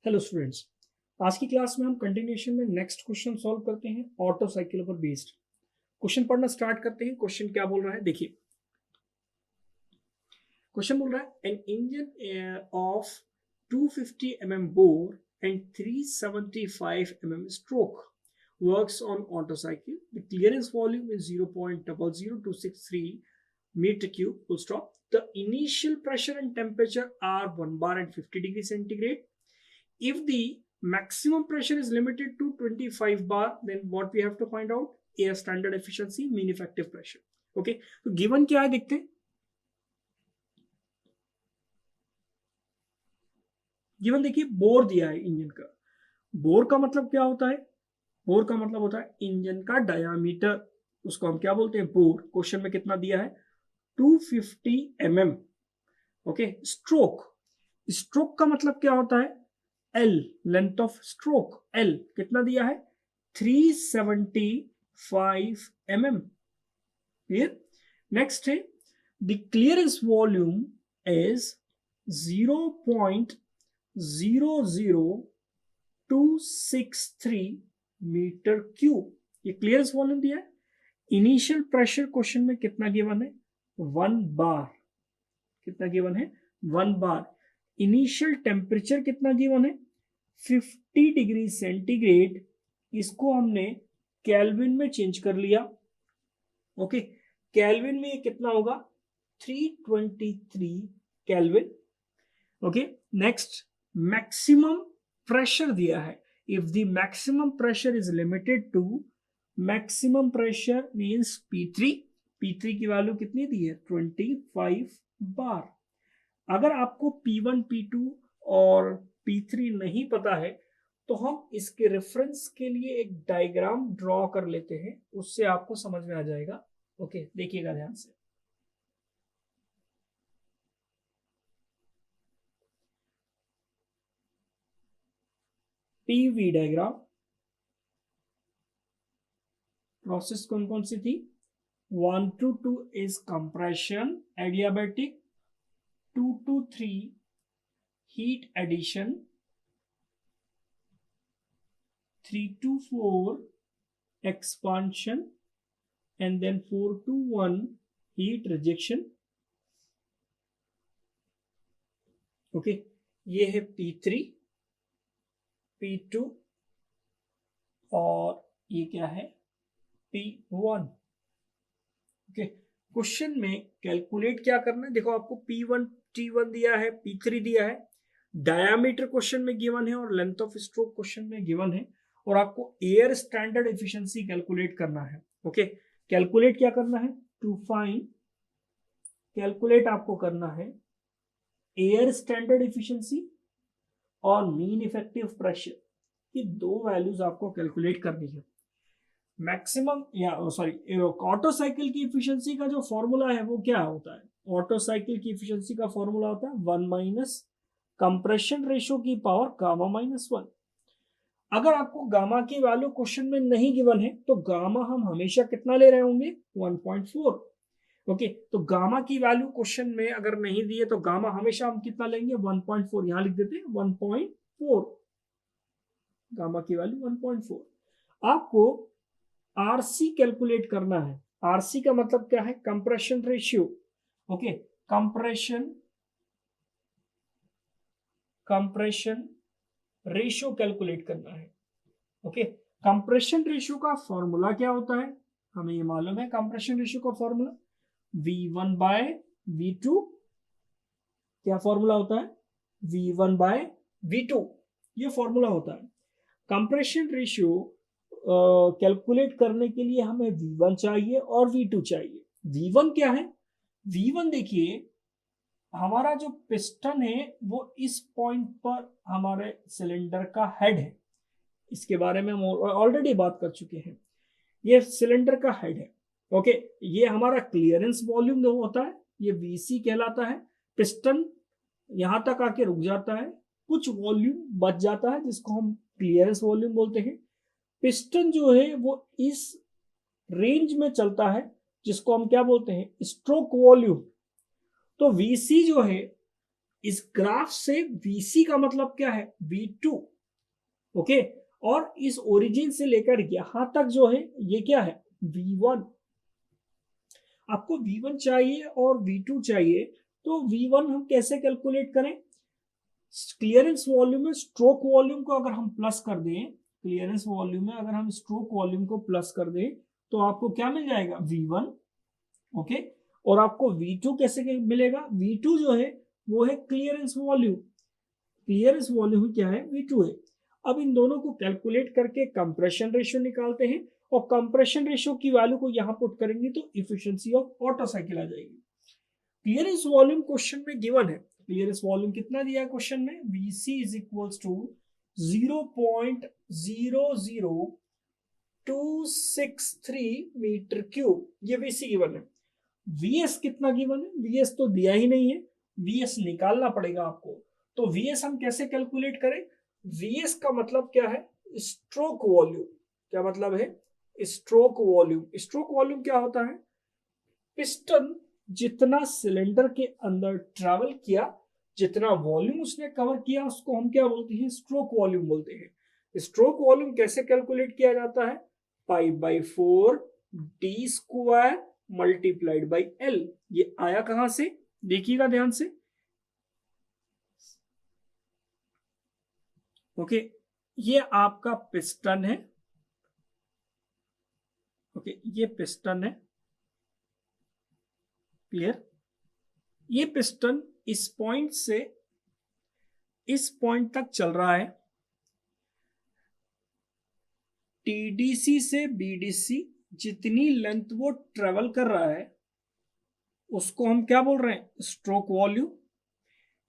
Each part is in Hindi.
हेलो स्टूडेंट्स, आज की क्लास में हम कंटिन्यूएशन में नेक्स्ट क्वेश्चन सॉल्व करते हैं ऑटो साइकिल पर बेस्ड। क्वेश्चन पढ़ना स्टार्ट करते हैं। क्वेश्चन क्या बोल रहा है देखिए। क्वेश्चन बोल रहा है an engine of 250 mm bore and 375 mm stroke works on auto cycle. The clearance volume is 0.00263 meter cube full stop. The initial pressure and temperature are 1 bar and 50 degrees centigrade. If the maximum pressure is limited to 25 bar, then what we have to find out? Air standard efficiency, mean effective pressure. Okay, तो गिवन क्या है देखते हैं। गिवन देखिए, बोर दिया है इंजन का। बोर का मतलब क्या होता है? बोर का मतलब होता है इंजन का डायामीटर, उसको हम क्या बोलते हैं? बोर। क्वेश्चन में कितना दिया है? 250 mm। ओके, स्ट्रोक, स्ट्रोक का मतलब क्या होता है? L, length of stroke, L कितना दिया है? 375 mm। क्लियर। नेक्स्ट है the clearance volume is 0.00263 metre cube. ये क्लियरेंस वॉल्यूम दिया है। इनिशियल प्रेशर क्वेश्चन में कितना गिवन है? 1 बार। कितना गिवन है? 1 बार। इनिशियल टेम्परेचर कितना गिवन है? 50 डिग्री सेंटीग्रेड। इसको हमने केल्विन में चेंज कर लिया। ओके, केल्विन में ये कितना होगा? 323 Kelvin. Okay, next maximum pressure दिया है। If the maximum pressure is limited to, maximum pressure means P3। P3 की वैल्यू कितनी दी है? 25 बार। अगर आपको P1, P2 और P3 नहीं पता है तो हम इसके रेफरेंस के लिए एक डायग्राम ड्रॉ कर लेते हैं, उससे आपको समझ में आ जाएगा। ओके, देखिएगा ध्यान से। PV diagram. प्रोसेस कौन कौन सी थी? 1 to 2 is compression adiabatic, 2 to 3 heat addition, 3 to 4 expansion, and then 4 to 1 heat rejection. Okay, ये है P3, P2 और ये क्या है? P1। ओके, क्वेश्चन में कैलकुलेट क्या करना है? देखो, आपको P1 T1 दिया है, P3 दिया है, डायामीटर क्वेश्चन में गिवन है और लेंथ ऑफ स्ट्रोक क्वेश्चन में गिवन है, और आपको एयर स्टैंडर्ड एफिशिएंसी कैलकुलेट करना है। ओके, कैलकुलेट क्या करना है? टू फाइंड, कैलकुलेट आपको करना है एयर स्टैंडर्ड एफिशिएंसी और मीन इफेक्टिव प्रेशर। ये दो वैल्यूज आपको कैलकुलेट करनी है। मैक्सिमम या सॉरी, ऑटो साइकिल की एफिशिएंसी का जो फॉर्मूला है वो क्या होता है? ऑटो साइकिल की एफिशिएंसी का फॉर्मूला होता है 1 माइनस कंप्रेशन रेशियो की पावर गामा माइनस 1। अगर आपको गामा की वैल्यू क्वेश्चन में नहीं गिवन है तो गामा हम हमेशा कितना ले रहे होंगे? 1.4। ओके, तो गामा की वैल्यू क्वेश्चन में अगर नहीं दी है तो गामा हमेशा हम कितना लेंगे? 1.4। यहां लिख देते हैं 1.4। गामा की वैल्यू 1.4। आपको आरसी कैलकुलेट करना है। आरसी का मतलब क्या है? Compression ratio. Okay, compression ratio calculate करना है। ओके, कंप्रेशन रेशियो का फॉर्मूला क्या होता है? हमें ये मालूम है कंप्रेशन रेशियो का फॉर्मूला V1 बाय V2। क्या फॉर्मूला होता है? V1 बाय V2, ये फॉर्मूला होता है। कंप्रेशन रेशियो कैलकुलेट करने के लिए हमें V1 चाहिए और V2 चाहिए। V1 क्या है? V1 देखिए, हमारा जो पिस्टन है वो इस पॉइंट पर हमारे सिलेंडर का हेड है। इसके बारे में हम ऑलरेडी बात कर चुके हैं। ये सिलेंडर का हेड है। ओके, ये हमारा क्लियरेंस वॉल्यूम जो होता है ये VC कहलाता है। पिस्टन यहां तक आके रुक जाता है, कुछ वॉल्यूम बच जाता है जिसको हम क्लियरेंस वॉल्यूम बोलते हैं। पिस्टन जो है वो इस रेंज में चलता है जिसको हम क्या बोलते हैं? Stroke volume. तो VC जो है इस ग्राफ से VC का मतलब क्या है, V2, ओके, और इस ओरिजिन से लेकर यहां तक जो है ये क्या है, V1। आपको V1 चाहिए और V2 चाहिए, तो V1 हम कैसे कैलकुलेट करें, क्लियरेंस वॉल्यूम में स्ट्रोक वॉल्यूम को अगर हम प्लस कर दें, क्लियरेंस वॉल्यूम में अगर हम स्ट्रोक वॉल्यूम को प्लस कर दें तो आपको क्या मिल जाएगा, V1, ओके। और आपको V2 कैसे मिलेगा, V2 जो है वो है क्लियरेंस वॉल्यूम, क्लियरेंस वॉल्यूम क्या है, V2 है। अब इन दोनों को कैलकुलेट करके कंप्रेशन रेशियो निकालते हैं, और कंप्रेशन रेशियो की वैल्यू को यहां पुट करेंगे तो इफिशिएंसी ऑफ ऑटो साइकिल आ जाएगी। क्लियरेंस वॉल्यूम क्वेश्चन में गिवन है, क्लियरेंस वॉल्यूम कितना दिया है क्वेश्चन में, VC is equals to 0.00263 metre cube, ये VC गिवन है। VS कितना गिवन है, VS तो दिया ही नहीं है, VS निकालना पड़ेगा आपको। तो VS हम कैसे कैलकुलेट करें, VS का मतलब क्या है, स्ट्रोक वॉल्यूम। क्या मतलब है, स्ट्रोक वॉल्यूम। स्ट्रोक वॉल्यूम क्या होता है, पिस्टन जितना सिलेंडर के अंदर ट्रैवल किया, जितना वॉल्यूम उसने कवर किया, उसको हम क्या बोलते हैं, स्ट्रोक वॉल्यूम बोलते हैं। स्ट्रोक वॉल्यूम कैसे कैलकुलेट किया जाता है, π/4 d square multiplied by L। ये आया कहां से, देखिएगा ध्यान से, ओके। ये आपका पिस्टन है, ओके, ये पिस्टन है, क्लियर। ये पिस्टन इस पॉइंट से इस पॉइंट तक चल रहा है, TDC से BDC जितनी लेंथ वो ट्रेवल कर रहा है उसको हम क्या बोल रहे हैं, स्ट्रोक वॉल्यूम।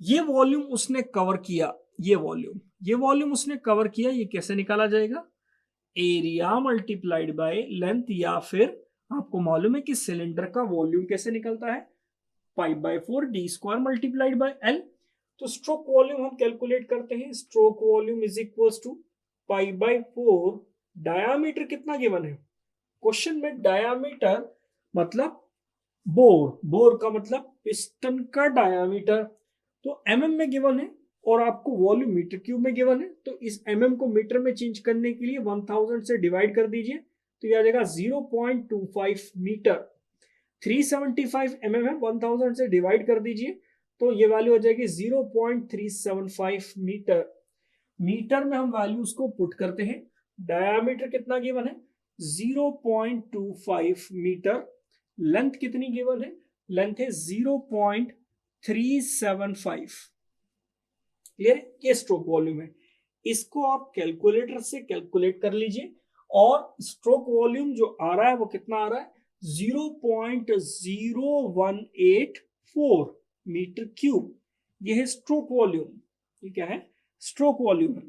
ये वॉल्यूम उसने कवर किया, ये वॉल्यूम उसने कवर किया, ये कैसे निकाला जाएगा, एरिया मल्टीप्लाइड बाय लेंथ, या फिर आपको मालूम है कि सिलेंडर का वॉल्यूम कैसे निकलता है, π/4 d square multiplied by L। तो स्ट्रोक वॉल्यूम हम कैलकुलेट करते हैं, stroke volume is equals to π/4, diameter कितना गिवन है क्वेश्चन में, डायामीटर मतलब बोर का मतलब पिस्टन का डायामीटर, तो mm में गिवन है, और आपको वॉल्यूम मीटर क्यूब में गिवन है। तो इस mm को मीटर में चेंज करने के लिए 1000 से डिवाइड कर दीजिए, तो यह आ जाएगा 0.25 मीटर। 375 mm है, 1000 से डिवाइड कर दीजिए तो ये वैल्यू हो जाएगी 0.375 मीटर। मीटर में हम वैल्यूज को पुट करते हैं, डायामीटर कितना गिवन है, 0.25 मीटर, लेंथ कितनी गिवन है, लेंथ है 0.375, क्लियर। ये स्ट्रोक वॉल्यूम है, इसको आप कैलकुलेटर से कैलकुलेट कर लीजिए, और स्ट्रोक वॉल्यूम जो आ रहा है वो कितना आ रहा है, 0.0184 मीटर क्यूब, ये है स्ट्रोक वॉल्यूम। ये क्या है, स्ट्रोक वॉल्यूम है।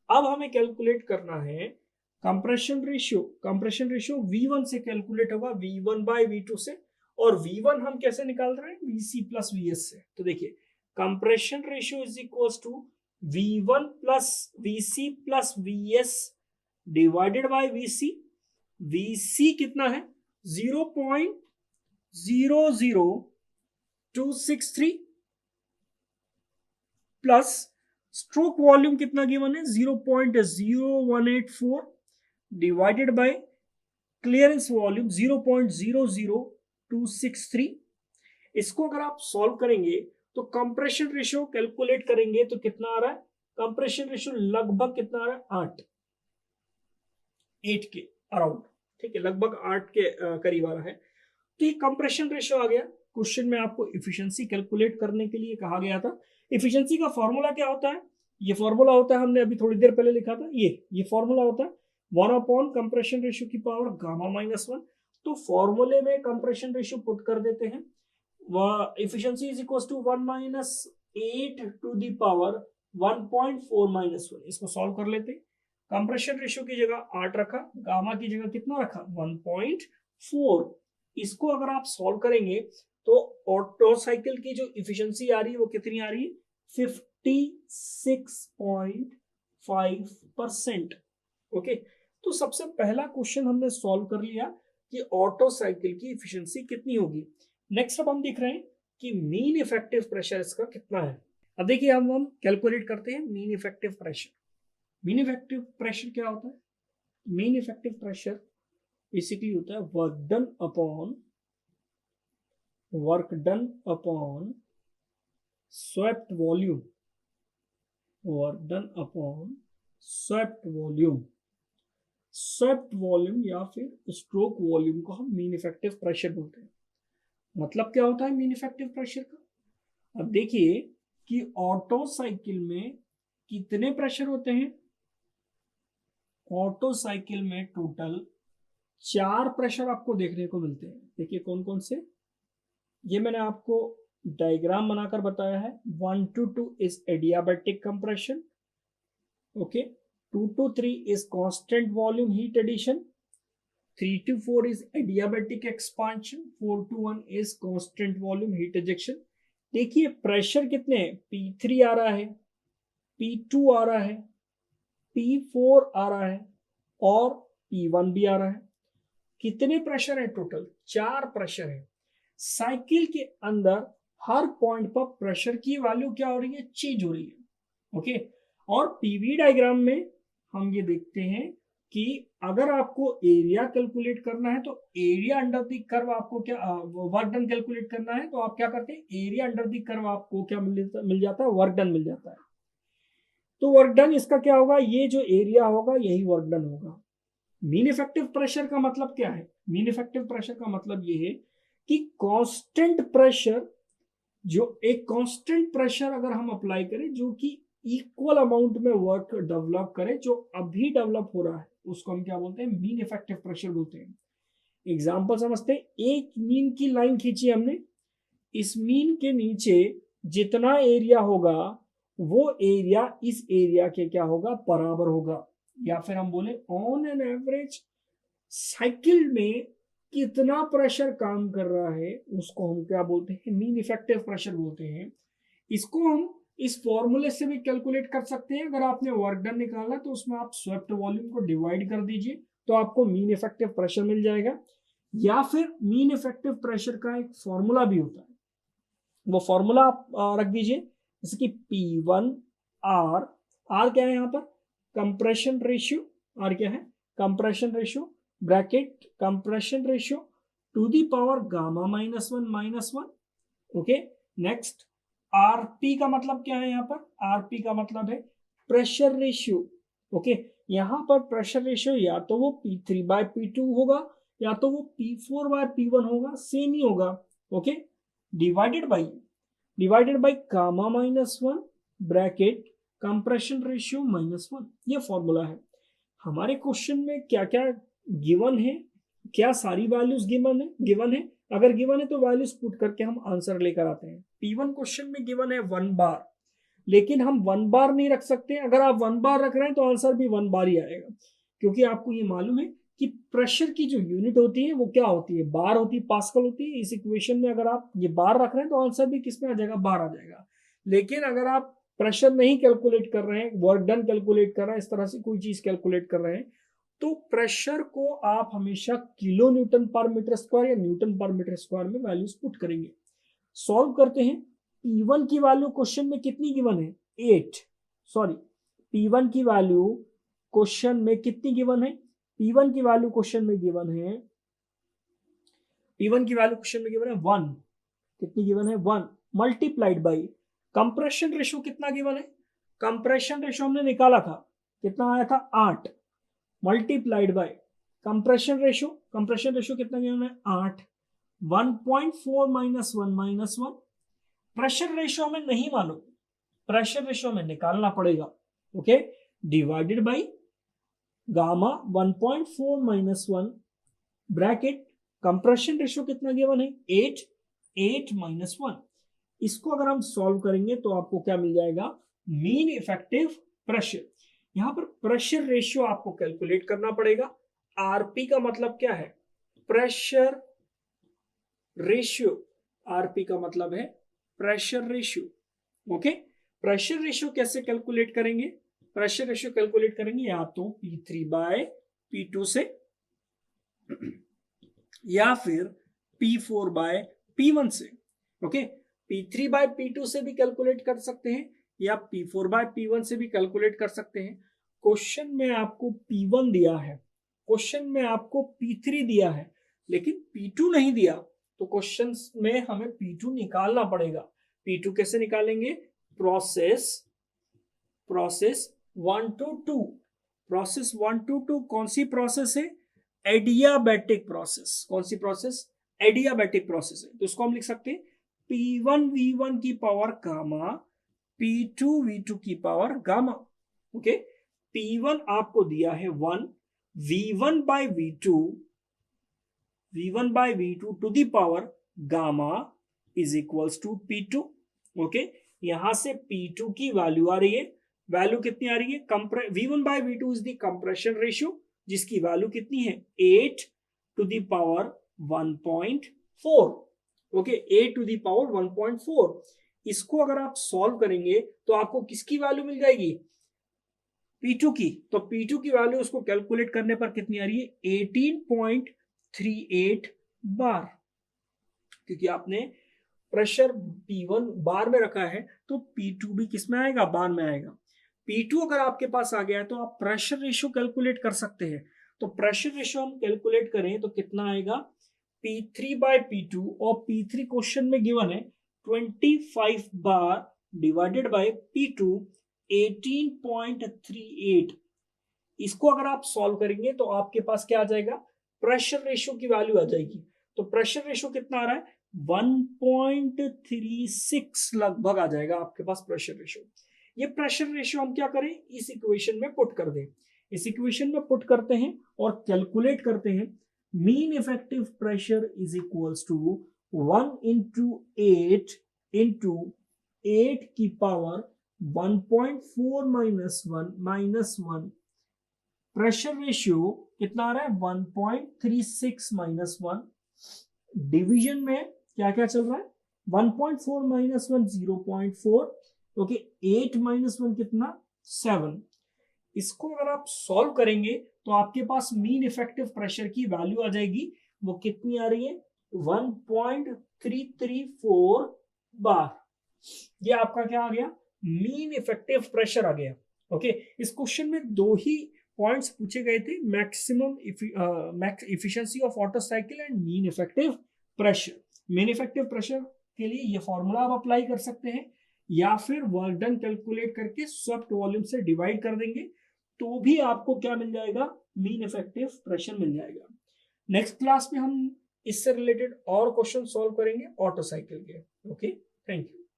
अब हमें कैलकुलेट करना है compression ratio. Compression ratio V1 से कैलकुलेट होगा, V1/V2 से, और V1 हम कैसे निकाल रहे हैं, VC प्लस VS से। तो देखिए compression ratio is equals to V1 plus VC plus VS divided by VC। VC कितना है, 0.00263 प्लस स्ट्रोक वॉल्यूम कितना गिवन है, 0.0184 डिवाइडेड बाय क्लियरेंस वॉल्यूम 0.00263। इसको अगर आप सॉल्व करेंगे तो कंप्रेशन रेशियो कैलकुलेट करेंगे तो कितना आ रहा है, कंप्रेशन रेशियो लगभग कितना आ रहा है, 8 के अराउंड, ठीक है, लगभग 8 के करीब आ रहा है। तो ये कंप्रेशन रेशियो आ गया। क्वेश्चन में आपको इफिशिएंसी कैलकुलेट करने के लिए कहा गया था। इफिशिएंसी का फॉर्मूला क्या होता है, ये फॉर्मूला होता है, हमने अभी थोड़ी देर पहले लिखा था, ये फॉर्मूला होता है 1 कंप्रेशन रेशियो की पावर गामा-1। तो फॉर्मूले में कंप्रेशन रेशियो पुट कर देते हैं, efficiency is equal to 1 - 8 to the power 1.4 - 1। इसको सॉल्व कर लेते हैं। कंप्रेशन रेशियो की जगह 8 रखा, गामा की जगह कितना रखा, 1.4। इसको अगर आप सॉल्व करेंगे तो ऑटो साइकिल की जो इफिशिएंसी आ रही है वो कितनी आ रही है, 56.5%। ओके, तो सबसे पहला क्वेश्चन हमने सॉल्व कर लिया कि ऑटो साइकिल की इफिशिएंसी कितनी होगी। नेक्स्ट अब हम देख रहे हैं कि मीन इफेक्टिव प्रेशर इसका कितना है। अब देखिए हम कैलकुलेट करते हैं mean effective pressure. Mean effective pressure क्या होता है? मीन इफेक्टिव प्रेशर बेसिकली होता है work done upon swept volume. Work done upon swept volume. Swept volume या फिर स्ट्रोक वॉल्यूम को हम मीन इफेक्टिव प्रेशर बोलते हैं। मतलब क्या होता है मीन इफेक्टिव प्रेशर का? अब देखिए कि ऑटो साइकिल में कितने प्रेशर होते हैं। ऑटो साइकिल में टोटल 4 प्रेशर आपको देखने को मिलते हैं। देखिए कौन कौन से, ये मैंने आपको डायग्राम बनाकर बताया है। 1 to 2 is adiabatic compression, okay. 2 to 3 is constant volume heat addition. 3 to 4 is adiabatic expansion. 4 to 1 is constant volume heat ejection. देखिए प्रेशर कितने हैं? P3 आ रहा है, P2 आ रहा है, P4 आ रहा है और P1 भी आ रहा है। कितने प्रेशर है टोटल? 4 प्रेशर है। साइकिल के अंदर हर पॉइंट पर प्रेशर की वैल्यू क्या हो रही है? चेंज हो रही है, ओके। और पीवी डायग्राम में हम ये देखते हैं कि अगर आपको एरिया कैलकुलेट करना है तो एरिया अंडर द कर्व आपको क्या वर्क डन कैलकुलेट करना है तो आप क्या करते हैं? एरिया अंडर द कर्व आपको क्या मिल जाता है? वर्क डन मिल जाता है। तो वर्क डन इसका क्या होगा? ये जो एरिया होगा यही वर्क डन होगा। मीन इफेक्टिव प्रेशर का मतलब क्या है? मीन इफेक्टिव प्रेशर का मतलब ये है कि कांस्टेंट प्रेशर, जो एक कांस्टेंट प्रेशर अगर हम अप्लाई करें जो कि इक्वल अमाउंट में वर्क डेवलप करे, जो अभी डेवलप हो रहा है, उसको हम क्या बोलते हैं? मीन इफेक्टिव प्रेशर बोलते हैं। एग्जांपल समझते हैं। एक मीन की लाइन खींची हमने, इस मीन के नीचे जितना एरिया होगा वो एरिया इस एरिया के क्या होगा? बराबर होगा। या फिर हम बोले ऑन एन एवरेज साइकिल में कितना प्रेशर काम कर रहा है उसको हम क्या बोलते हैं? मीन इफेक्टिव प्रेशर बोलते हैं। इसको हम इस फॉर्मूले से भी कैलकुलेट कर सकते हैं। अगर आपने वर्क डन निकाला तो उसमें आप स्वेप्ट वॉल्यूम को डिवाइड कर दीजिए तो आपको मीन इफेक्टिव प्रेशर मिल जाएगा। या फिर मीन इफेक्टिव प्रेशर का एक फॉर्मूला भी होता है, वो फॉर्मूला आप रख दीजिए, जैसे कि P1 R क्या है यहाँ पर? Compression ratio. R क्या है? Compression ratio, bracket compression ratio two the power gamma -1 okay. Next RP का मतलब क्या है यहाँ पर? RP का मतलब है प्रेशर रेशियो, ओके। यहाँ पर प्रेशर रेशियो या तो वो P3/P2 होगा या तो वो P4/P1 होगा, सेम ही होगा, okay. Divided by gamma -1 bracket compression ratio -1। ये फॉर्मूला है। हमारे क्वेश्चन में क्या क्या गिवन है? क्या सारी वैल्यूज गिवन है? अगर गिवन है तो वैल्यूज पुट करके हम आंसर लेकर आते हैं। P1 क्वेश्चन में गिवन है 1 बार, लेकिन हम 1 बार नहीं रख सकते। अगर आप 1 बार रख रहे हैं तो आंसर भी 1 बार ही आएगा, क्योंकि आपको ये मालूम है कि प्रेशर की जो यूनिट होती है वो क्या होती है? बार होती है, पास्कल होती है। इस इक्वेशन में अगर आप ये बार रख रहे हैं तो आंसर भी किस में आ जाएगा? बार आ जाएगा। लेकिन अगर आप प्रेशर नहीं कैलकुलेट कर रहे हैं, वर्क डन कैलकुलेट कर रहे हैं, इस तरह से कोई चीज कैलकुलेट कर रहे हैं, तो प्रेशर को आप हमेशा किलो न्यूटन पर मीटर स्क्वायर या न्यूटन पर मीटर स्क्वायर में वैल्यूज पुट करेंगे। सॉल्व करते हैं। P1 की वैल्यू क्वेश्चन में कितनी गिवन है? 8। सॉरी, P1 की वैल्यू क्वेश्चन में कितनी गिवन है? P1 की वैल्यू क्वेश्चन में गिवन है, P1 की वैल्यू क्वेश्चन में गिवन है 1। कितनी गिवन है? 1 मल्टीप्लाइड बाई कंप्रेशन रेशियो कितना गिवन है? कंप्रेशन रेशियो हमने निकाला था, कितना आया था? 8 मल्टीप्लाइड बाय कंप्रेशन रेशियो कितना गिवन है? 8। 1.4 -1 प्रेशर रेशियो हमें नहीं मालूम, प्रेशर रेशियो हमें निकालना पड़ेगा, okay. Divided by gamma 1.4 -1 bracket compression ratio कितना गिवन है? 8 -1। इसको अगर हम सॉल्व करेंगे तो आपको क्या मिल जाएगा? Mean effective pressure. यहां पर प्रेशर रेशियो आपको कैलकुलेट करना पड़ेगा। आरपी का मतलब क्या है? Pressure ratio. आरपी का मतलब है pressure ratio, okay. Pressure ratio कैसे कैलकुलेट करेंगे? प्रेशर रेशियो कैलकुलेट करेंगे या तो P3/P2 से या फिर P4/P1 से, ओके। P3 बाय P2 से भी कैलकुलेट कर सकते हैं या P4 बाय P1 से भी कैलकुलेट कर सकते हैं। क्वेश्चन में आपको P1 दिया है, क्वेश्चन में आपको P3 दिया है, लेकिन P2 नहीं दिया, तो क्वेश्चन में हमें P2 निकालना पड़ेगा। P2 कैसे निकालेंगे? प्रोसेस 1 to 2, प्रोसेस 1 to 2 कौन सी प्रोसेस है? Adiabatic process. कौन सी प्रोसेस? एडियाबैटिक प्रोसेस है। तो इसको हम लिख सकते हैं P1 V1 की पावर गामा, P2 V2 की पावर गामा। ओके, P1 आपको दिया है 1, V1 by V2 to the power gamma is equals to P2। Okay, यहां से P2 की वैल्यू आ रही है, वैल्यू कितनी आ रही है? V1 by V2 is the compression ratio, जिसकी वैल्यू कितनी है? 8 to the power 1.4। Okay, 8 to the power 1.4। इसको अगर आप सॉल्व करेंगे तो आपको किसकी वैल्यू मिल जाएगी? P2 की। तो P2 की वैल्यू उसको कैलकुलेट करने पर कितनी आ रही है? 18.38 बार। क्योंकि आपने प्रेशर P1 बार में रखा है तो P2 भी किस में आएगा? बार में आएगा। P2 अगर आपके पास आ गया है तो आप प्रेशर रेशियो कैलकुलेट कर सकते हैं। तो प्रेशर रेशियो हम कैलकुलेट करें तो कितना आएगा? P3 बाय P2, और P3 क्वेश्चन में गिवन है 25 बार डिवाइडेड बाय P2 18.38। इसको अगर आप सॉल्व करेंगे तो आपके पास क्या आ जाएगा? प्रेशर रेशियो की वैल्यू आ जाएगी। तो प्रेशर रेशियो कितना आ रहा है? 1.36 लगभग आ जाएगा आपके पास प्रेशर रेशियो। ये प्रेशर रेशियो हम क्या करें? इस इक्वेशन में पुट कर दें। इस इक्वेशन में पुट करते हैं और कैलकुलेट करते हैं। Mean effective pressure is equals to 1 into 8 into 8 की पावर 1.4 माइनस 1 प्रेशर रेशियो कितना आ रहा है? 1.36 माइनस 1। डिवीजन में क्या क्या चल रहा है? 1.4 माइनस 1 0.4। ओके, 8 माइनस 1 कितना? 7। इसको अगर आप सॉल्व करेंगे तो आपके पास मीन इफेक्टिव प्रेशर की वैल्यू आ जाएगी। वो कितनी आ रही है? 1.334 बार। ये आपका क्या आ गया? मीन इफेक्टिव प्रेशर आ गया। ओके, इस क्वेश्चन में दो ही पॉइंट्स पूछे गए थे, maximum efficiency of auto cycle and mean effective pressure. Mean effective pressure के लिए ये फॉर्मूला आप अप्लाई कर सकते हैं, या फिर वर्क डन कैलकुलेट करके स्वेप्ट वॉल्यूम से डिवाइड कर देंगे तो भी आपको क्या मिल जाएगा? मीन इफेक्टिव प्रेशर मिल जाएगा। नेक्स्ट क्लास में हम इससे रिलेटेड और क्वेश्चन सॉल्व करेंगे ऑटो साइकिल के। Okay, thank you.